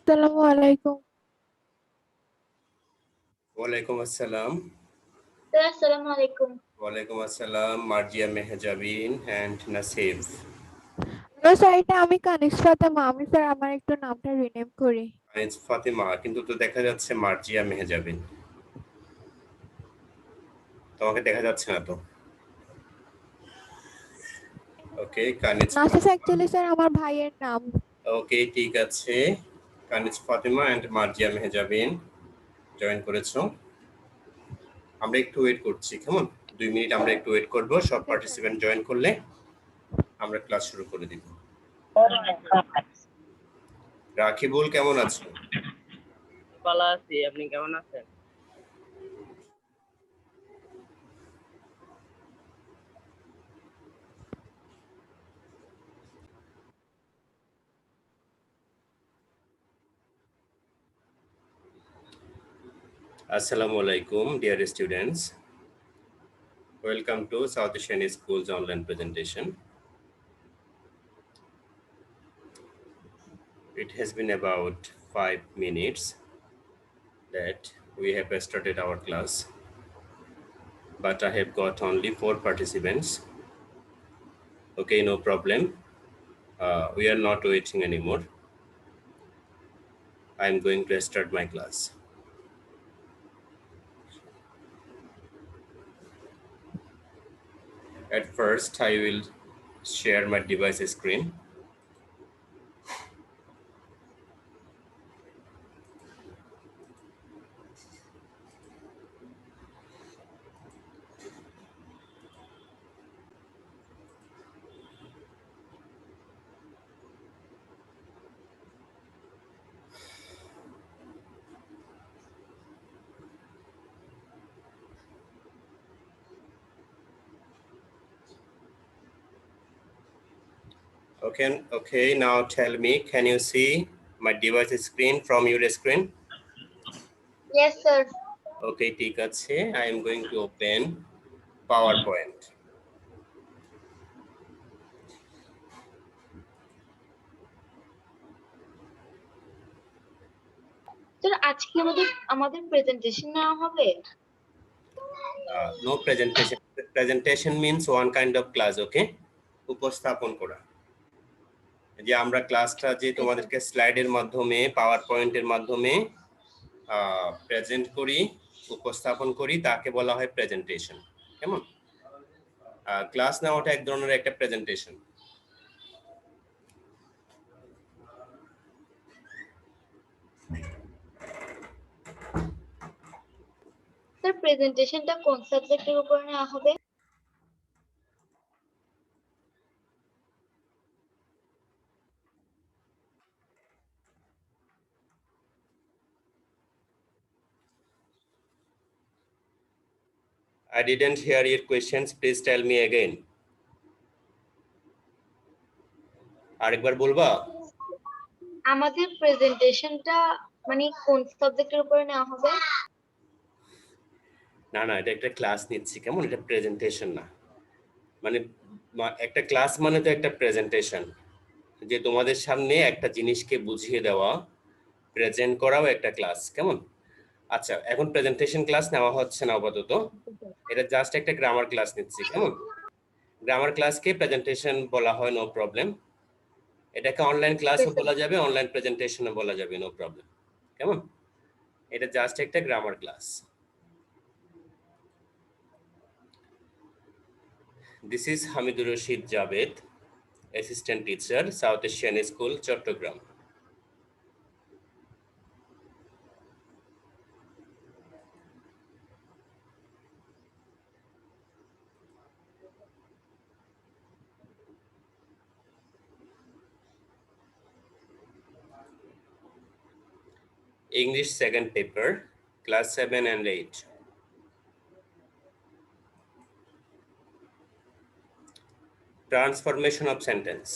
আসসালামু আলাইকুম। ওয়ালাইকুম আসসালাম। Assalamu alaikum. ওয়ালাইকুম আসসালাম, মার্জিয়া মেহজাবিন অ্যান্ড নাসিফ। স্যার, এটা আমি কানিজ ফাতেমা। আমি স্যার আমার একটু নামটা রিনেম করি। আনিস ফাতিমা, কিন্তু তো দেখা যাচ্ছে মার্জিয়া মেহজাবিন। তোমাকে দেখা যাচ্ছে না তো। ওকে, কানিজ নাসিফ ফাতিমা। অ্যাকচুয়ালি স্যার আমার ভাইয়ের নাম। ওকে, ঠিক আছে। কানিজ ফাতিমা অ্যান্ড মার্জিয়া মেহজাবিন জয়েন করেছো। আমরা একটু ওয়েট করছি, কেমন? 2 মিনিট আমরা একটু ওয়েট করব। সব পার্টিসিপেন্ট জয়েন করলে আমরা ক্লাস শুরু করে দিব। রাকিবুল, কেমন আছো? ভালো আছি, আপনি কেমন আছেন? Assalamu alaikum, dear students. Welcome to South Asian School's online presentation. It has been about 5 minutes that we have started our class, but I have got only 4 participants. Okay, no problem. We are not waiting anymore. I am going to start my class. At first, I will share my device screen. Okay, now tell me, can you see my device screen from your screen? Yes, sir. Okay, ঠিক আছে. I am going to open PowerPoint. Sir, আজকে আমাদের presentation নেওয়া হবে? No presentation. Presentation means one kind of class, okay? উপস্থাপন করা। যে আমরা ক্লাসটা যে তোমাদেরকে স্লাইডের মাধ্যমে, পাওয়ার পয়েন্টের মাধ্যমে প্রেজেন্ট করি, উপস্থাপন করি, তাকে বলা হয় প্রেজেন্টেশন। কেমন? ক্লাস নেওয়াটা এক ধরনের একটা প্রেজেন্টেশন। স্যার, প্রেজেন্টেশনটা কোন সাবজেক্টের উপর নেওয়া হবে? I didn't hear your questions. Please tell me again. আরেকবার বলবা? আমাদের প্রেজেন্টেশনটা মানে কোন সাবজেক্টের উপর নেওয়া হবে? না না, এটা একটা ক্লাস নিচ্ছি, কেমন? এটা প্রেজেন্টেশন না। মানে একটা ক্লাস মানে তো একটা প্রেজেন্টেশন, যে তোমাদের সামনে একটা জিনিসকে বুঝিয়ে দেওয়া, প্রেজেন্ট করাও একটা ক্লাস, কেমন? আচ্ছা, এখন প্রেজেন্টেশন ক্লাস নেওয়া হচ্ছে না আপাতত, এটা জাস্ট একটা গ্রামার ক্লাস নিচ্ছি, কেমন? গ্রামার ক্লাসকে প্রেজেন্টেশন বলা হয়, নো প্রবলেম। এটাকে অনলাইন ক্লাসও বলা যাবে, অনলাইন প্রেজেন্টেশনও বলা যাবে, নো প্রবলেম, কেমন? এটা জাস্ট একটা grammar class. This is Hamidul Rashid Javed, assistant teacher, South Asian School, Chattogram. English second paper, class 7 and 8. Transformation of sentence.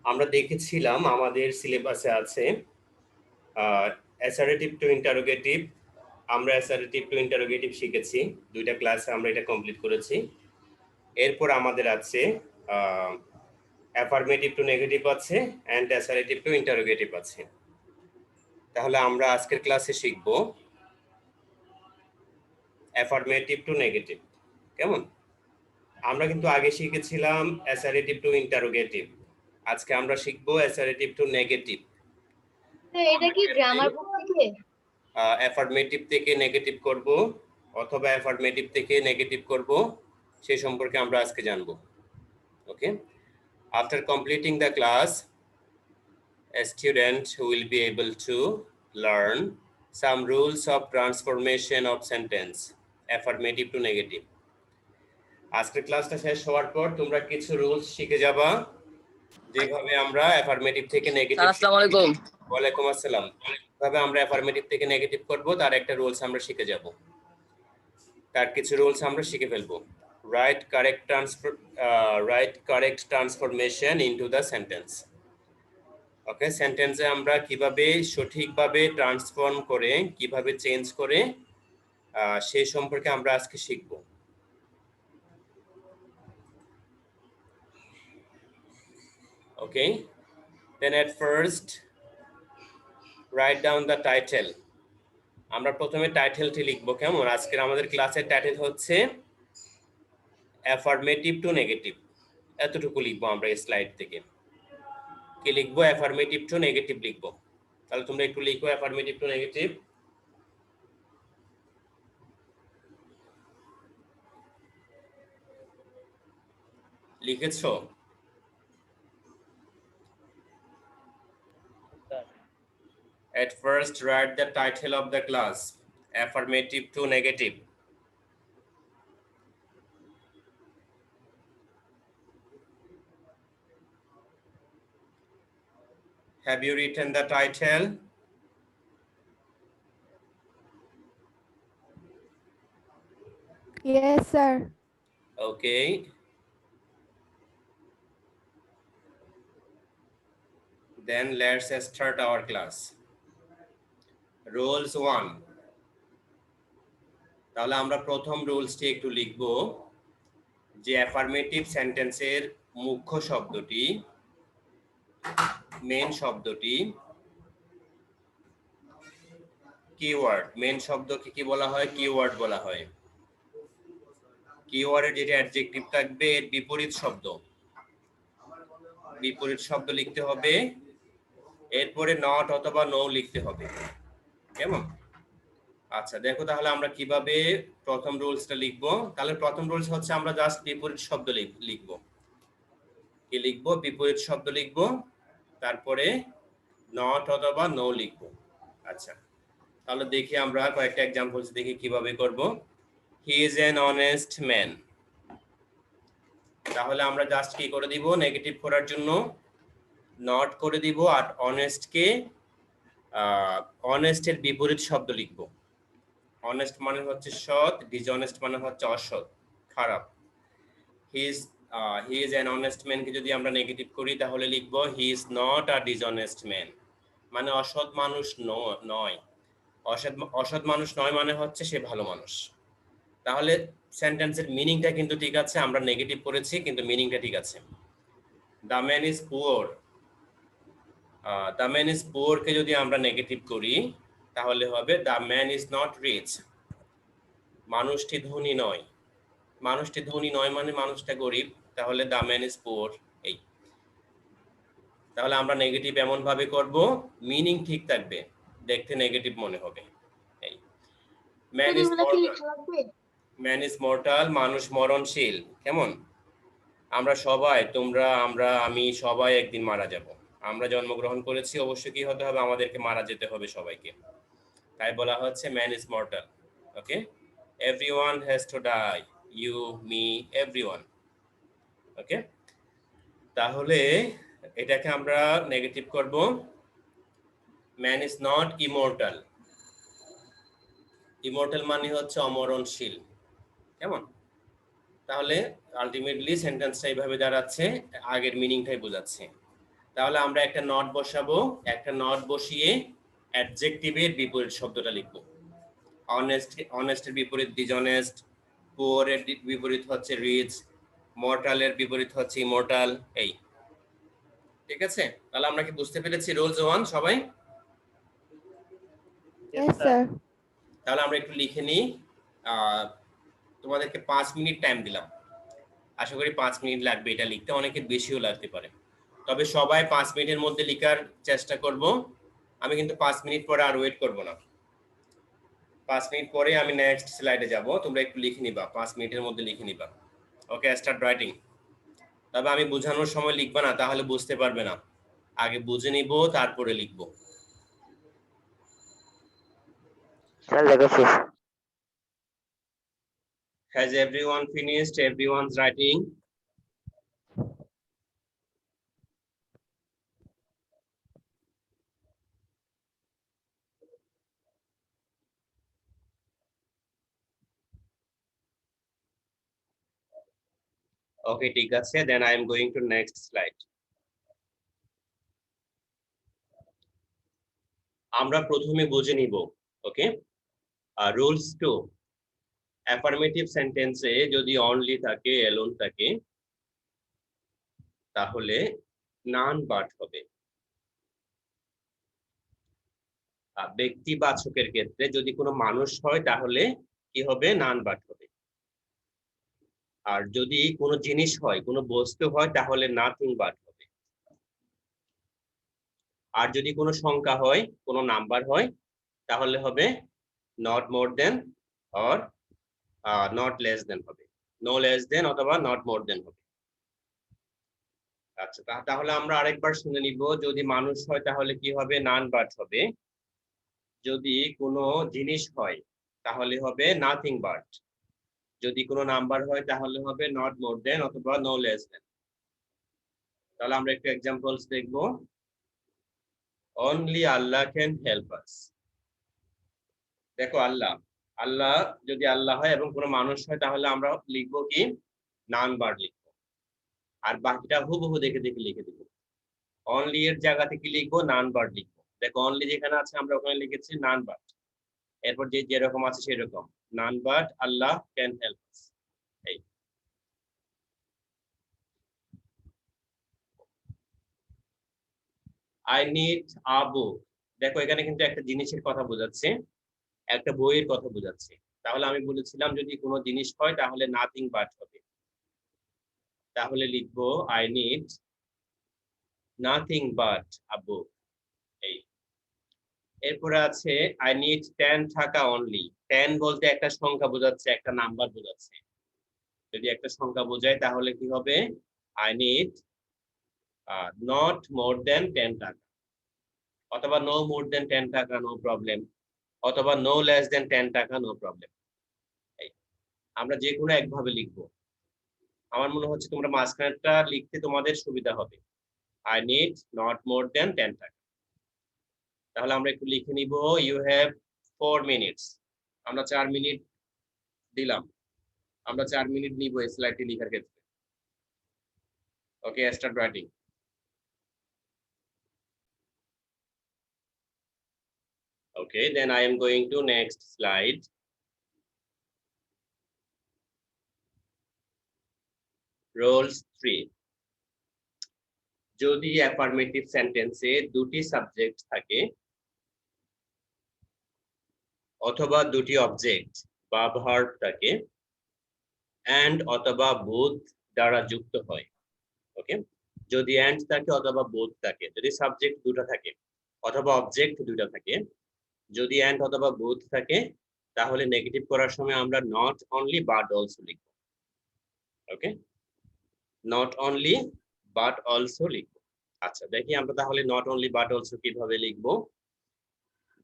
আমরা দেখেছিলাম আমাদের সিলেবাসে আছে অ্যাসারেটিভ টু ইন্টারোগেটিভ। আমরা অ্যাসারেটিভ টু ইন্টারোগেটিভ শিখেছি, 2টা ক্লাসে আমরা এটা কমপ্লিট করেছি। এরপর আমাদের আছে অ্যাফার্মেটিভ টু নেগেটিভ আছে অ্যান্ড অ্যাসারেটিভ টু ইন্টারোগেটিভ আছে। তাহলে আমরা আজকের ক্লাসে শিখব অ্যাফার্মেটিভ টু নেগেটিভ। কেমন? আমরা কিন্তু আগে শিখেছিলাম অ্যাসারেটিভ টু ইন্টারোগেটিভ, আজকে আমরা শিখবো অ্যাসারেটিভ টু নেগেটিভ। এটা কি গ্রামার বুক থেকে? অ্যাফার্মেটিভ থেকে নেগেটিভ করব অথবা অ্যাফার্মেটিভ থেকে নেগেটিভ করব, সেই সম্পর্কে আমরা আজকে জানবো। Okay, after completing the class a student will be able to learn some rules of transformation of sentence affirmative to negative. আজকের ক্লাসটা শেষ হওয়ার পর তোমরা কিছু রুলস শিখে যাবা, যেভাবে আমরা অ্যাফার্মেটিভ থেকে নেগেটিভ। আসসালামু আলাইকুম। ওয়ালাইকুম আসসালাম। কিভাবে আমরা অ্যাফার্মেটিভ থেকে নেগেটিভ করব তার একটা রুলস আমরা শিখে যাব, তার কিছু রুলস আমরা শিখে ফেলবো। Right correct transformation into the sentence. Okay, সেন্টেন্সে আমরা কিভাবে সঠিকভাবে ট্রান্সফর্ম করে, কিভাবে চেঞ্জ করে, সেই সম্পর্কে আমরা আজকে শিখব। ওকে, then at first write down the title. আমরা প্রথমে টাইটেলটি লিখবো। কেমন? আজকের আমাদের ক্লাসের টাইটেল হচ্ছে অ্যাফার্মেটিভ টু নেগেটিভ। এতটুকু লিখবো আমরা এই স্লাইড থেকে। কি লিখবো? অ্যাফার্মেটিভ টু নেগেটিভ লিখবো। তাহলে তোমরা একটু লিখো অ্যাফার্মেটিভ টু নেগেটিভ। লিখেছো? At first write the title of the class, affirmative to negative. Have you written the title? Yes, sir. Okay. Then let's start our class. Rules 1. তাহলে আমরা প্রথম রুলসটি একটু লিখব, যে অ্যাফার্মেটিভ সেন্টেন্সের মুখ্য শব্দটি, মেন শব্দটি, কিওয়ার্ড। মেন শব্দকে কি বলা হয়? কিওয়ার্ড বলা হয়। কিওয়ার্ডের যেটা অ্যাডজেক্টিভ থাকবে এর বিপরীত শব্দ, বিপরীত শব্দ লিখতে হবে। এরপরে নট অথবা নো লিখতে হবে। কেমন? আচ্ছা, দেখো তাহলে আমরা কিভাবে প্রথম রুলসটা লিখবো। তাহলে প্রথম রুলস হচ্ছে আমরা জাস্ট বিপরীত শব্দ লিখবো। কি লিখবো? বিপরীত শব্দ লিখবো, তারপরে নট অথবা নো লিখবো। আচ্ছা, তাহলে দেখি আমরা কয়েকটা এক্সাম্পলস দেখি কিভাবে করব। হি ইজ অ্যান অনেস্ট ম্যান। তাহলে আমরা জাস্ট কি করে দিব? নেগেটিভ করার জন্য নট করে দিব, আর অনেস্টকে অনেস্টের বিপরীত শব্দ লিখব। অনেস্ট মানে হচ্ছে সৎ, ডিসঅনেস্ট মানে হচ্ছে অসৎ, খারাপ। He is an honest man কে যদি আমরা নেগেটিভ করি তাহলে লিখব he is not a dishonest man, মানে অসৎ মানুষ নয়। অসৎ মানুষ নয় মানে হচ্ছে সে ভালো মানুষ। তাহলে সেন্টেন্সের মিনিংটা কিন্তু ঠিক আছে, আমরা নেগেটিভ করেছি কিন্তু মিনিংটা ঠিক আছে। The man is poor. The man is poor কে যদি আমরা নেগেটিভ করি তাহলে হবে the man is not rich. মানুষটি ধনী নয়। মানুষটি ধনী নয় মানে মানুষটা গরিব, তাহলে দ্য ম্যান ইজ পুয়ার। এই তাহলে আমরা নেগেটিভ এমন ভাবে করব মিনিং ঠিক থাকবে, দেখতে নেগেটিভ মনে হবে। এই man is mortal. Man is mortal, মানুষ মরণশীল। কেমন? আমরা সবাই, তোমরা, আমরা, আমি সবাই একদিন মারা যাব। আমরা জন্মগ্রহণ করেছি, অবশ্যই কি হতে হবে? আমাদেরকে মারা যেতে হবে সবাইকে। তাই বলা হচ্ছে man is mortal. Okay, everyone has to die, you, me, everyone. Okay, তাহলে এটাকে আমরা নেগেটিভ করব, man is not immortal. Immortal মানে হচ্ছে অমরণশীল। কেমন? তাহলে আলটিমেটলি সেন্টেন্সটা এইভাবে দাঁড়াচ্ছে, আগের মিনিংটাই বোঝাচ্ছে। তাহলে আমরা একটা নট বসাবো, একটা নট বসিয়ে অ্যাডজেক্টিভের বিপরীত শব্দটা লিখবো। অনেস্টের বিপরীত ডিসঅনেস্ট, পুয়ারের বিপরীত হচ্ছে রিচ, মর্টালের বিপরীত হচ্ছে ইমর্টাল। এই ঠিক আছে, তাহলে আমরা কি বুঝতে পেরেছি রুলস 1 সবাই? Yes, sir. তাহলে আমরা একটু লিখে নিই। তোমাদেরকে 5 মিনিট টাইম দিলাম, আশা করি 5 মিনিট লাগবে এটা লিখতে, অনেকের বেশিও লাগতে পারে। তবে সবাই 5 মিনিটের মধ্যে লেখার চেষ্টা করব। আমি কিন্তু 5 মিনিট পরে আর ওয়েট করব না, 5 মিনিট পরে আমি নেক্সট স্লাইডে যাব, তোমরা একটু লিখে নিবা, 5 মিনিটের মধ্যে লিখে নিবা। ওকে, স্টার্ট রাইটিং। তবে আমি বোঝানোর সময় লিখবা না, তাহলে বুঝতে পারবে না। আগে বুঝে নিব, তারপরে লিখবো। Sir লেখাছি। Has everyone finished? Everyone's writing? Okay, ঠিক আছে, then I am going to next slide. আমরা প্রথমে বুঝে নিব। ওকে, রুলস 2, অ্যাফার্মেটিভ সেন্টেন্সে যদি অনলি থাকে, এলোন থাকে, তাহলে নান বাট হবে। ব্যক্তিবাচকের ক্ষেত্রে যদি কোনো মানুষ হয় তাহলে কি হবে? নান বাট হবে। আর যদি কোনো জিনিস হয়, কোনো বস্তু হয়, তাহলে নাথিং বাট হবে। আর যদি কোনো সংখ্যা হয়, কোনো নাম্বার হয়, তাহলে হবে not more than or not less than হবে, নো লেস দেন অথবা নট মোর দেন হবে। আচ্ছা, তাহলে আমরা আরেকবার শুনে নিব। যদি মানুষ হয় তাহলে কি হবে? নান বাট হবে। যদি কোনো জিনিস হয় তাহলে হবে নাথিং বাট। যদি কোনো নাম্বার হয় তাহলে হবে নট মোর দেন অথবা নো লেস দেন। তাহলে আমরা একটু এক্সাম্পলস দেখব। Only Allah can help us. দেখো, আল্লাহ, আল্লাহ যদি আল্লাহ হয় এবং কোনো মানুষ হয় তাহলে আমরা লিখবো কি? নান বার লিখবো। আর বাকিটা হুবহু দেখে দেখে লিখে দিব। অনলি এর জায়গাতে কি লিখবো? নান বার লিখবো। দেখো, অনলি যেখানে আছে আমরা ওখানে লিখেছি নান বাট, এরপর যে যেরকম আছে সেরকম, none but Allah can help us. এই আই নিড আ বুক। দেখো, এখানে কিন্তু একটা জিনিসের কথা বোঝাচ্ছে, একটা বইয়ের কথা বোঝাচ্ছে। তাহলে আমি বলেছিলাম যদি কোনো জিনিস হয় তাহলে নাথিং বাট হবে। তাহলে লিখবো আই নিড নাথিং বাট আ বুক। এই এরপরে আছে আই নিড 10 টাকা অনলি। 10 বলতে একটা সংখ্যা বোঝাচ্ছে, একটা নাম্বার বোঝাচ্ছে। যদি একটা সংখ্যা বোঝায় তাহলে কি হবে? I need not more than 10 টাকা, অথবা নো মোর দেন 10 টাকা, নো প্রবলেম, অথবা নো লেস দেন 10 টাকা, নো প্রবলেম। আমরা যে কোনো একভাবে লিখবো। আমার মনে হচ্ছে তোমরা মাঝখানেরটা লিখতে তোমাদের সুবিধা হবে। I need not more than 10 টাকা। তাহলে আমরা একটু লিখে নিব। You have 4 minutes. আমরা 4 মিনিট দিলাম। আমরা 4 মিনিট নিব এই স্লাইডটি লেখার ক্ষেত্রে। Okay, start writing. Okay, then I am going to next slide. Rules 3. যদি অ্যাফার্মেটিভ সেন্টেন্সে দুটি সাবজেক্ট থাকে অথবা দুটি অবজেক্ট বা ভার্ব থাকে and অথবা both দ্বারা যুক্ত হয়। ওকে, যদি and থাকে অথবা both থাকে, যদি সাবজেক্ট দুটো থাকে অথবা অবজেক্ট দুটো থাকে, যদি and অথবা both থাকে, তাহলে নেগেটিভ করার সময় আমরা নট অনলি বাট অলসো লিখব। ওকে, নট অনলি বাট অলসো লিখব। আচ্ছা, দেখি আমরা তাহলে নট অনলি বাট অলসো কিভাবে লিখব।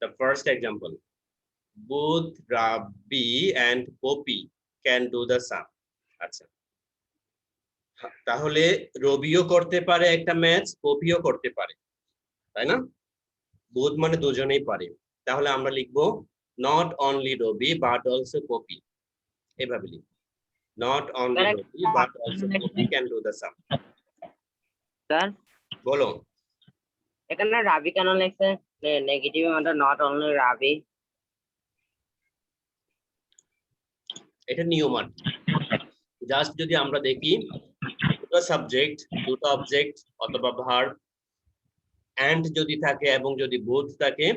The first example, both Rabi and Poppy can do the sum. আচ্ছা, তাহলে রবিও করতে পারে একটা ম্যাচ, পপিও করতে পারে, তাই না? বোধ মানে দুজনেই পারে। তাহলে আমরা লিখবো not only Ravi but also Poppy. এভাবে লিখবো, not only Ravi but also Poppy can do the same. Sir বলো। এখানে রাবি কেন লেখছে নেগেটিভ মানে নট অনলি রাবি এটা নিয়ম আর জাস্ট যদি আমরা দেখি দুটো সাবজেক্ট দুটো অবজেক্ট অথবা ভার্ব এন্ড যদি থাকে এবং যদি বোথ থাকে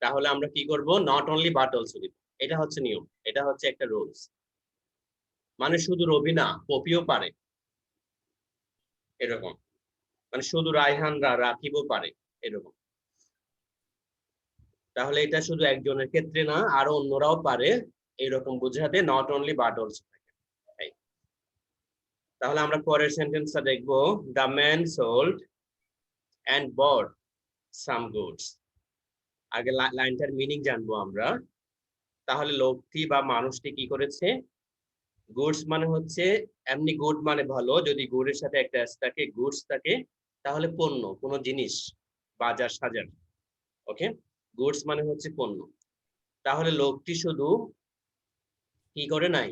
তাহলে আমরা কি করব নট অনলি বাট অলসো দিব এটা হচ্ছে নিয়ম এটা হচ্ছে একটা রুলস মানে শুধু রবি না পপিও পারে এরকম মানে শুধু রায়হান রাকিবও পারে এরকম তাহলে এটা শুধু একজনের ক্ষেত্রে না আরো অন্যরাও পারে এরকম বুঝাতে নট অনলি বাট অলসো থাকে তাহলে আমরা পরের সেন্টেন্সটা দেখব the man sold and bought some goods আগে লাইনটার মিনিং জানবো আমরা তাহলে লোকটি বা মানুষটি কি করেছে গুডস মানে হচ্ছে এমনি গুড মানে ভালো যদি গুডের সাথে একটা এস থাকে গুডস থাকে তাহলে পণ্য কোনো জিনিস বাজার সাজার ওকে গুডস মানে হচ্ছে পণ্য তাহলে লোকটি শুধু কি করে নাই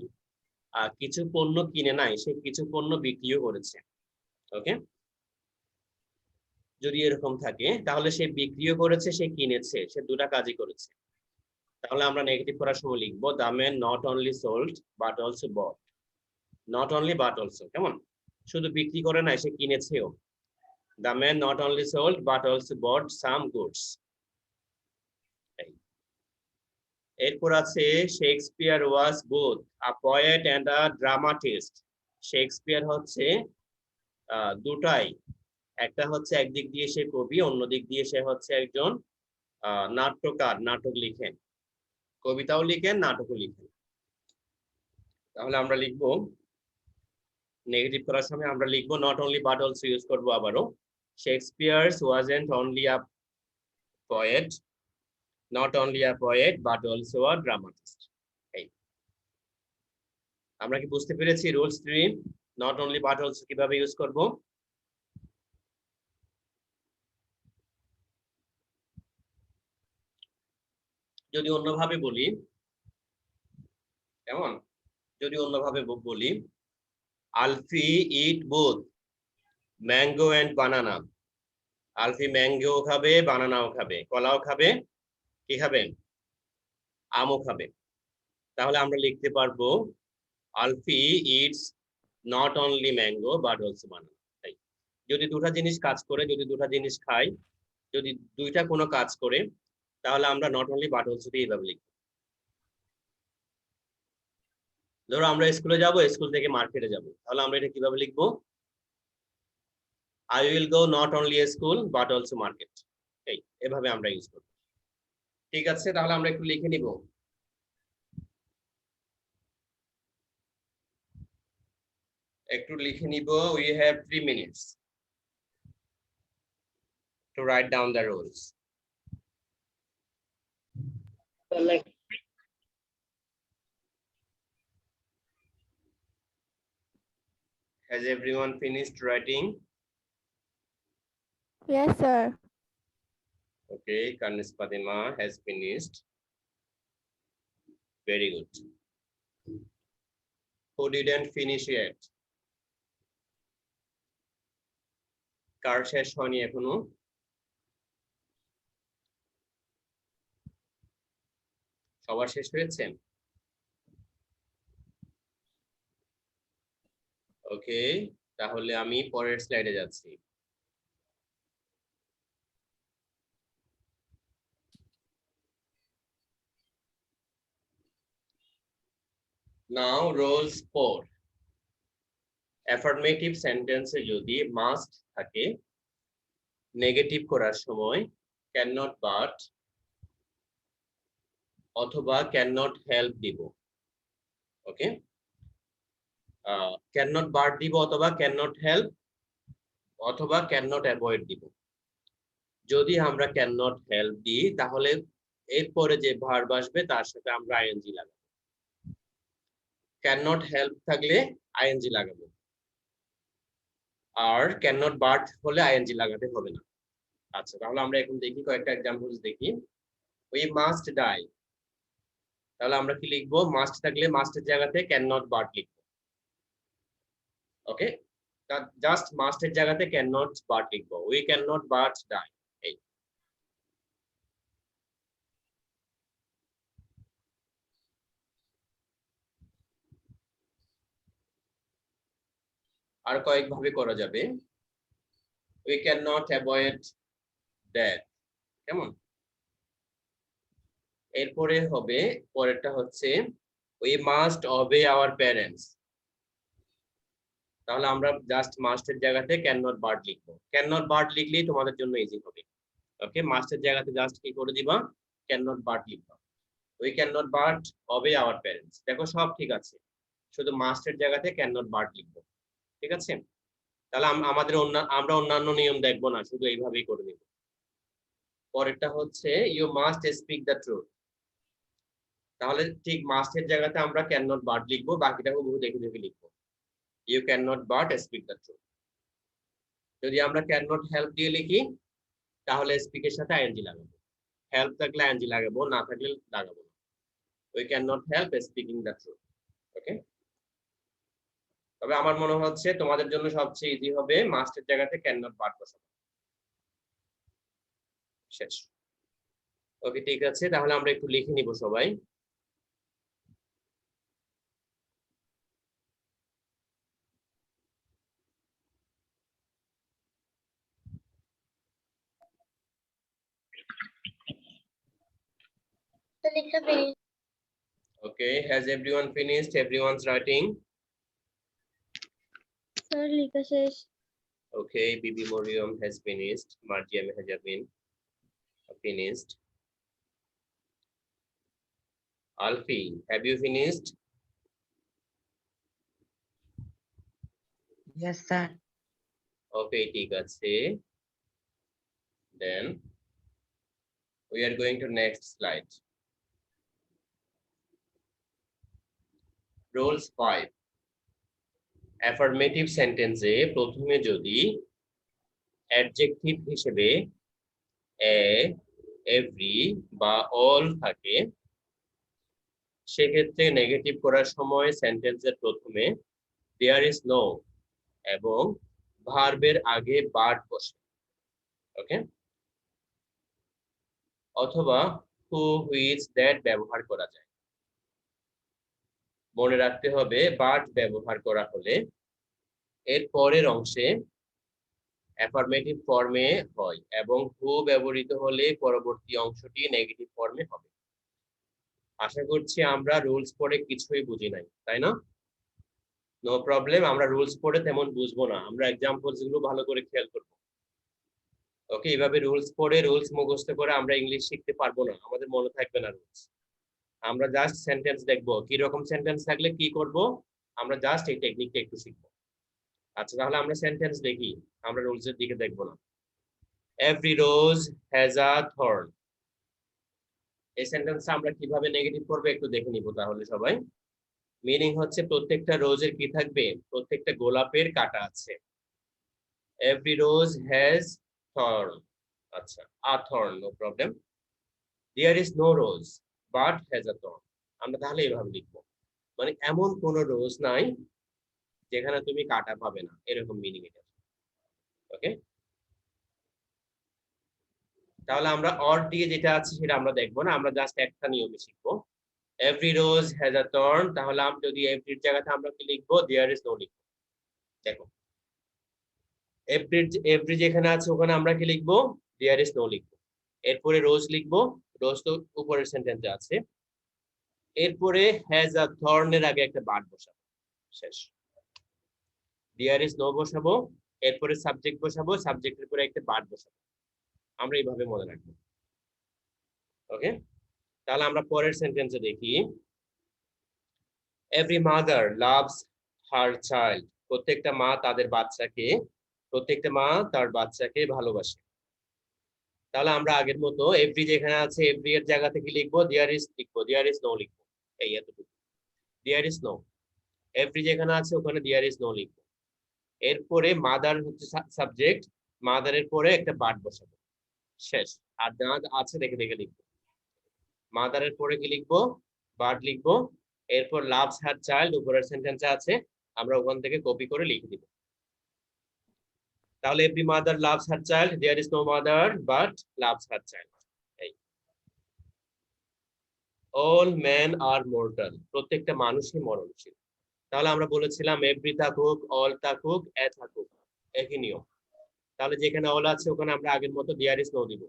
কিছু পণ্য কিনে নাই সে কিছু পণ্য বিক্রিও করেছে ওকে যদি এরকম থাকে তাহলে সে বিক্রিও করেছে সে কিনেছে সে দুটা কাজই করেছে তাহলে আমরা নেগেটিভ করার সময় লিখবো the man not only sold but also bought not only but also কেমন শুধু বিক্রি করে নাই সে কিনেছেও the man not only sold but also bought some goods এরপর আছে Shakespeare was both a poet and a dramatist Shakespeare হচ্ছে দুটাই একটা হচ্ছে একদিক দিয়ে সে কবি অন্য দিক দিয়ে সে হচ্ছে একজন নাট্যকার নাটক লিখেন কবিতাও লিখেন নাটকও লিখেন তাহলে আমরা লিখবো নেগেটিভ করার সময় আমরা লিখবো not only but also use করবো আবারও Shakespeare wasn't only a poet not only a poet but also a dramatist এই আমরা কি বুঝতে পেরেছি rules 3 not only but also কিভাবে ইউজ করব যদি অন্যভাবে বলি কেমন যদি অন্যভাবে বলি আলফি ইট বোথ ম্যাঙ্গো এন্ড বানানা আলফি ম্যাঙ্গো খাবে বানানাও খাবে কলাও খাবে কি খাবেন আমও খাবে তাহলে আমরা লিখতে পারবো আলফি it's not only mango but also banana তাই যদি দুটো জিনিস কাজ করে যদি দুটো জিনিস খাই যদি দুইটা কোনো কাজ করে তাহলে আমরা নট অনলি বাট অলসো দিয়ে এইভাবে লিখব ধরো আমরা স্কুলে যাব স্কুল থেকে মার্কেটে যাব তাহলে আমরা এটা কিভাবে লিখবো I will go not only a school but also market এই এভাবে আমরা ইউজ করব ঠিক আছে তাহলে আমরা একটু লিখে নিব we have 3 minutes to write down the rules has everyone finished writing Yes, sir. okay Kanis Padima has finished very good who didn't finish yet কার শেষ হয়নি এখনো সবার শেষ হয়েছে ওকে তাহলে আমি পরের স্লাইডে যাচ্ছি now rules 4 অ্যাফার্মেটিভ সেন্টেন্সে যদি মাস্ট থাকে নেগেটিভ করার সময় ক্যান নট বাট অথবা ক্যান নট হেল্প দিব ওকে ক্যান নট বাট দিব অথবা ক্যান নট হেল্প অথবা ক্যান নট অ্যাভয়েড দিব যদি আমরা ক্যান নট হেল্প দিই তাহলে এরপরে যে ভার্ব আসবে তার সাথে আমরা আইএনজি লাগাবো ক্যান নট হেল্প থাকলে আইএনজি লাগাবো আর ক্যান নট বাট হলে আইএনজি লাগাতে হবে না আচ্ছা তাহলে আমরা এখন দেখি কয়েকটা এক্সাম্পলস দেখি উই মাস্ট ডাই তাহলে আমরা কি লিখবো মাস্ট থাকলে মাস্টের জায়গাতে ক্যান নট বাট লিখবো ওকে জাস্ট মাস্টের জায়গাতে ক্যান নট বাট লিখবো we can not but die এই আর কয়েকভাবে করা যাবে। We can not avoid that, কেমন? এরপরে হবে, পরেরটা হচ্ছে উই মাস্ট অবে আওয়ার প্যারেন্টস। তাহলে আমরা জাস্ট মাস্টের জায়গাতে ক্যান নট বাট লিখবো। ক্যান নট বাট লিখলেই তোমাদের জন্য ইজি হবে। ওকে, মাস্টের জায়গাতে জাস্ট কি করে দিবা, ক্যান নট বাট লিখবা। We can not but অবে our parents. দেখো সব ঠিক আছে, শুধু মাস্টের জায়গাতে ক্যান নট বাট লিখবো। ঠিক আছে, তাহলে আমাদের আমরা অন্যান্য নিয়ম দেখবো না, শুধু এইভাবেই করে নিব। পরেরটা হচ্ছে you must speak the truth. তাহলে ঠিক মাস্টের জায়গাতে আমরা ক্যান নট বাট লিখবো, বাকিটা হুবহু দেখে দেখে লিখবো। You can not but speak the truth. যদি আমরা ক্যান নট হেল্প দিয়ে লিখি তাহলে স্পিকের সাথে আইএনজি লাগাবো, হেল্প থাকলে আইএনজি লাগাবো, না থাকলে লাগাবো না। We can not help speaking the truth. Okay, তবে আমার মনে হচ্ছে তোমাদের জন্য সবচেয়ে ইজি হবে মাস্টের জায়গাতে ক্যান নট বাট বসাবো। শেষ। ওকে, ঠিক আছে, তাহলে আমরা একটু লিখে নিব সবাই। তো লেখা finish. Okay, has everyone finished? Everyone's writing. Sir, লেখা শেষ। Okay, Bibi Moriam has finished. Marjia Mehajamin finished. Alfie, have you finished? Yes, sir. Okay, ঠিক আছে. Then we are going to next slide. Rules 5. Affirmative sentence এ প্রথমে যদি adjective হিসেবে a, every বা all থাকে, সেক্ষেত্রে নেগেটিভ করার সময় সেন্টেন্সের প্রথমে there is no এবং ভার্বের আগে বাট বসে। ওকে, অথবা who, which, that ব্যবহার করা যায়। মনে রাখতে হবে বাট ব্যবহার করা হলে এর পরের অংশে অ্যাফার্মেটিভ ফর্মে হয় এবং who ব্যবহৃত হলে পরবর্তী অংশটি নেগেটিভ ফর্মে হবে। আশা করছি আমরা রুলস পড়ে কিছুই বুঝি নাই, তাই না? নো প্রবলেম, আমরা রুলস পড়ে তেমন বুঝবো না, আমরা এক্সাম্পলস গুলো ভালো করে খেয়াল করব। ওকে, এইভাবে রুলস পড়ে রুলস মুখস্থ করে আমরা ইংলিশ শিখতে পারবো না, আমাদের মনে থাকবে না রুলস। আমরা জাস্ট সেন্টেন্স দেখবো, কি রকম সেন্টেন্স থাকলে কি করব, আমরা জাস্ট এই টেকনিকটা একটু শিখবো। আচ্ছা, তাহলে আমরা সেন্টেন্স দেখি, আমরা রুলস এর দিকে দেখবো না। Every rose has a thorn. এই সেন্টেন্সটা আমরা কিভাবে নেগেটিভ করব একটু দেখে নিব তাহলে সবাই। মিনিং হচ্ছে প্রত্যেকটা রোজের কি থাকবে, প্রত্যেকটা গোলাপের কাঁটা আছে। Every rose has thorn. আচ্ছা, a thorn, no problem. There is no rose but has a thorn. আমরা তাহলে এইভাবে লিখবো, মানে এমন কোন রোজ নাই যেখানে তুমি কাঁটা পাবে না, এরকম মিনিং এটা। ওকে, তাহলে আমরা অর দিয়ে যেটা আছে সেটা আমরা দেখবো না, আমরা জাস্ট একটা নিয়মে শিখবো। Every rose has a thorn, তাহলে আমরা যদি এভরির জায়গাতে আমরা কি লিখবো, দেয়ার ইজ নো লিখবো। দেখো এভরি যেখানে আছে ওখানে আমরা কি লিখবো, দেয়ার ইজ নো লিখবো। এরপরে রোজ লিখবো, রোজ তো উপরের সেন্টেন্সে আছে। এরপরে হ্যাজ আ থর্নের আগে একটা বাট বসাবো, শেষ। দেয়ার ইজ নো বসাবো, এরপরে সাবজেক্ট বসাবো, সাবজেক্টের পরে একটা বাট বসাবো। আমরা এইভাবে মনে রাখবো। ওকে, তাহলে আমরা পরের সেন্টেন্সে দেখি। Every mother loves her child. প্রত্যেকটা মা তার বাচ্চাকে ভালোবাসে। তাহলে আমরা আগের মতো এভরি যেখানে আছে এভরি এর জায়গা থেকে লিখবো, দেয়ার ইজ লিখবো, দেয়ার ইজ নো লিখবো, এই এতটুকু। দেয়ার ইজ নো, এভরি যেখানে আছে ওখানে দেয়ার ইজ নো লিখবো। এরপরে মাদার হচ্ছে সাবজেক্ট, মাদারের পরে একটা বাট বসাবো, শেষ। আর যা আছে দেখে দেখে লিখবো। মাদারের পরে কি লিখবো, বাট লিখবো। এরপর লাভস হার চাইল্ড উপরের সেন্টেন্সে আছে, আমরা ওখান থেকে কপি করে লিখে দিব। তাহলে every mother loves her child, there is no mother but loves her child. এই অল মেন আর মর্টাল, প্রত্যেকটা মানুষই মরণশীল। তাহলে আমরা বলেছিলাম এভরি থাকুক, অল থাকুক, এ থাকুক, একই নিয়ম। তাহলে যেখানে অল আছে ওখানে আমরা আগের মতো দেয়ার ইজ নো দিব,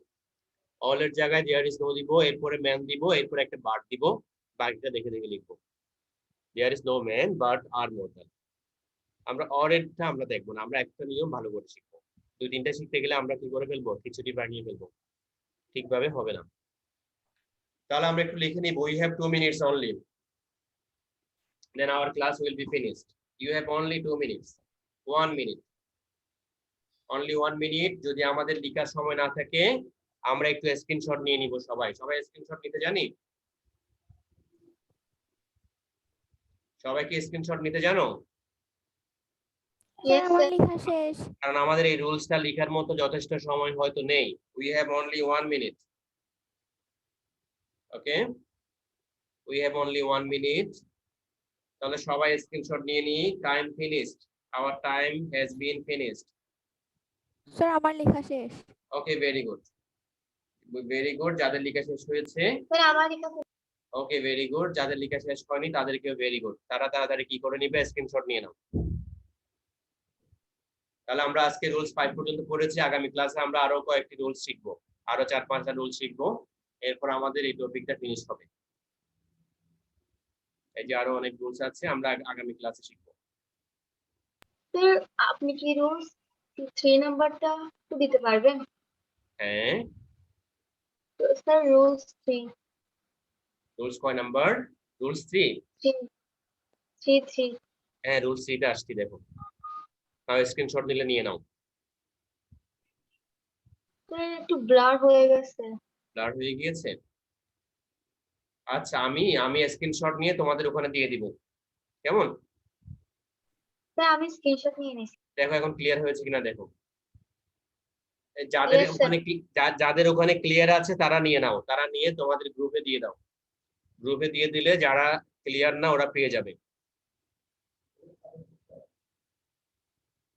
অল এর জায়গায় দেয়ার ইজ নো দিব, এরপরে ম্যান দিব, এরপরে একটা বার্ড দিব, বাকিটা দেখে দেখে লিখবো। There is no man but are more. আমরা অর এরটা আমরা দেখবো না, আমরা একটা নিয়ম ভালো করে শিখবো। 2-3টা শিখতে গেলে আমরা কি করে ফেলবো, খিচুড়ি বানিয়ে ফেলবো, ঠিকভাবে হবে না। তাহলে আমরা একটু লিখে নিব, we have 2 minutes only, then our class will be finished. You have only 2 minutes, 1 minute, only 1 minute। যদি আমাদের লেখার সময় না থাকে আমরা একটু স্ক্রিনশট নিয়ে নিব। সবাই স্ক্রিনশট নিতে জানি? সবাই কি স্ক্রিনশট নিতে জানো? স্যার Yes, আমার sir. লেখা শেষ। কারণ আমাদের এই রুলসটা লেখার মতো যথেষ্ট সময় হয়তো নেই। We have only 1 minute. Okay, we have only 1 minute. তাহলে সবাই স্ক্রিনশট নিয়ে নি। Time finished, our time has been finished. Sir আমার লেখা শেষ। ওকে, ভেরি গুড, ভেরি গুড। যাদের লেখা শেষ হয়েছে, স্যার আমার লেখা ওকে ভেরি গুড। যাদের লেখা শেষ হয়নি তাদেরকেও ভেরি গুড। তারা তাড়াতাড়ি কি করে নিবে, স্ক্রিনশট নিয়ে নাও। তাহলে আমরা আজকে রুলস 5 পর্যন্ত পড়েছি। আগামী ক্লাসে আমরা আরো কয়েকটি রুলস শিখবো, আরো 4-5টা রুলস শিখবো, এরপর আমাদের এই টপিকটা ফিনিশ হবে। এই যে আরো অনেক রুলস আছে, আমরা আগামী ক্লাসে শিখবো। স্যার আপনি কি রুলস 3 নাম্বারটা একটু দিতে পারবেন? হ্যাঁ, স্যার রুলস 3 রুলস কয় নাম্বার? রুলস 3। 3 হ্যাঁ, রুলস 3টা আসছি, দেখো। নাও স্ক্রিনশট নিলে নিয়ে নাও। স্যার একটু ব্লার হয়ে গেছে। ব্লার হয়ে গিয়েছে? আচ্ছা, আমি স্ক্রিনশট নিয়ে তোমাদের ওখানে দিয়ে দিব, কেমন? স্যার আমি স্ক্রিনশট নিয়ে নিয়েছি। দেখো এখন ক্লিয়ার হয়েছে কিনা দেখো। যাদের Yes, sir. ওখানে যাদের ওখানে ক্লিয়ার আছে তারা নিয়ে নাও, তারা নিয়ে তোমাদের গ্রুপে দিয়ে দাও। গ্রুপে দিয়ে দিলে যারা ক্লিয়ার না ওরা পেয়ে যাবে।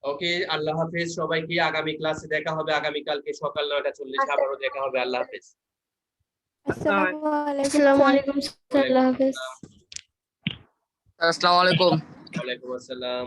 ওকে, আল্লাহ হাফেজ সবাইকে। আগামী ক্লাসে দেখা হবে আগামীকালকে সকাল 9:40 আচ্ছা। আবারও দেখা হবে। আল্লাহ হাফেজ। আসসালামু আসসালামু আলাইকুম আলাইকুম স্যার, আল্লাহ হাফেজ। আসসালামু আলাইকুম। ওয়ালাইকুম আসসালাম।